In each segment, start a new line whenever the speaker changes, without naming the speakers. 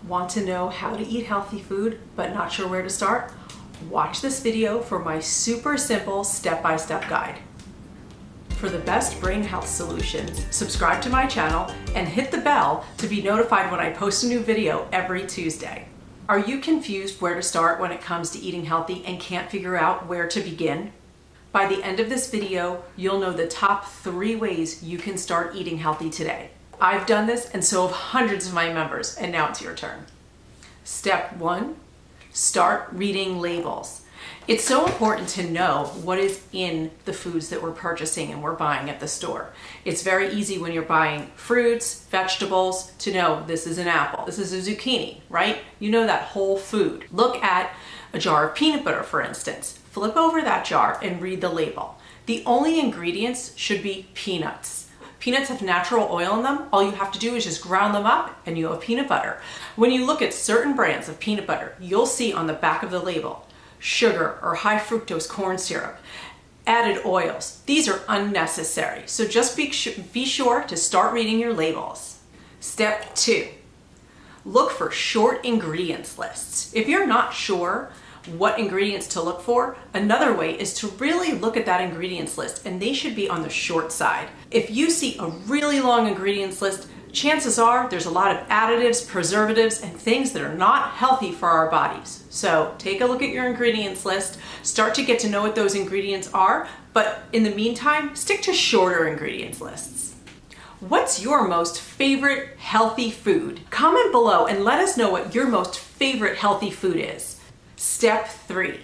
Want to know how to eat healthy food but not sure where to start? Watch this video for my super simple step-by-step guide. For the best brain health solutions, subscribe to my channel and hit the bell to be notified when I post a new video every Tuesday. Are you confused where to start when it comes to eating healthy and can't figure out where to begin? By the end of this video, you'll know the top 3 ways you can start eating healthy today. I've done this and so have hundreds of my members, and now it's your turn. Step 1, start reading labels. It's so important to know what is in the foods that we're purchasing and we're buying at the store. It's very easy when you're buying fruits, vegetables, to know this is an apple, this is a zucchini, right? You know that whole food. Look at a jar of peanut butter, for instance. Flip over that jar and read the label. The only ingredients should be peanuts. Peanuts have natural oil in them. All you have to do is just ground them up and you have peanut butter. When you look at certain brands of peanut butter, you'll see on the back of the label, sugar or high fructose corn syrup, added oils. These are unnecessary. So just be sure to start reading your labels. Step 2, look for short ingredients lists. If you're not sure what ingredients to look for, another way is to really look at that ingredients list, and they should be on the short side. If you see a really long ingredients list, chances are there's a lot of additives, preservatives, and things that are not healthy for our bodies. So take a look at your ingredients list, start to get to know what those ingredients are, but in the meantime, stick to shorter ingredients lists. What's your most favorite healthy food? Comment below and let us know what your most favorite healthy food is. Step 3,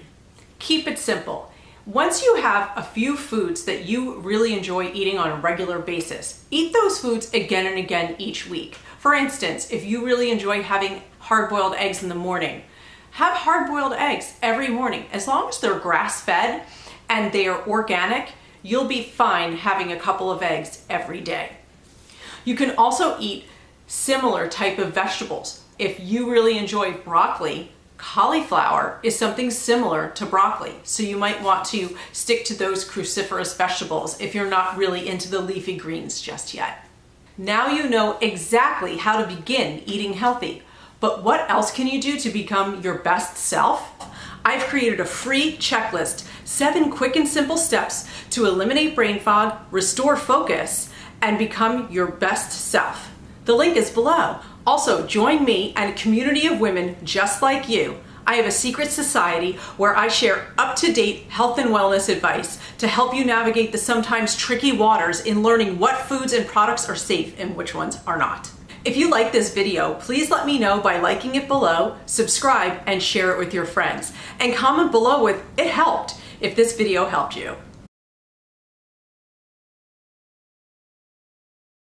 keep it simple. Once you have a few foods that you really enjoy eating on a regular basis, eat those foods again and again each week. For instance, if you really enjoy having hard-boiled eggs in the morning, have hard-boiled eggs every morning. As long as they're grass-fed and they are organic, you'll be fine having a couple of eggs every day. You can also eat similar type of vegetables. If you really enjoy broccoli, cauliflower is something similar to broccoli, so you might want to stick to those cruciferous vegetables if you're not really into the leafy greens just yet. Now you know exactly how to begin eating healthy, but what else can you do to become your best self? I've created a free checklist, 7 quick and simple steps to eliminate brain fog, restore focus, and become your best self. The link is below. Also, join me and a community of women just like you. I have a secret society where I share up-to-date health and wellness advice to help you navigate the sometimes tricky waters in learning what foods and products are safe and which ones are not. If you like this video, please let me know by liking it below, subscribe, and share it with your friends. And comment below with "it helped" if this video helped you.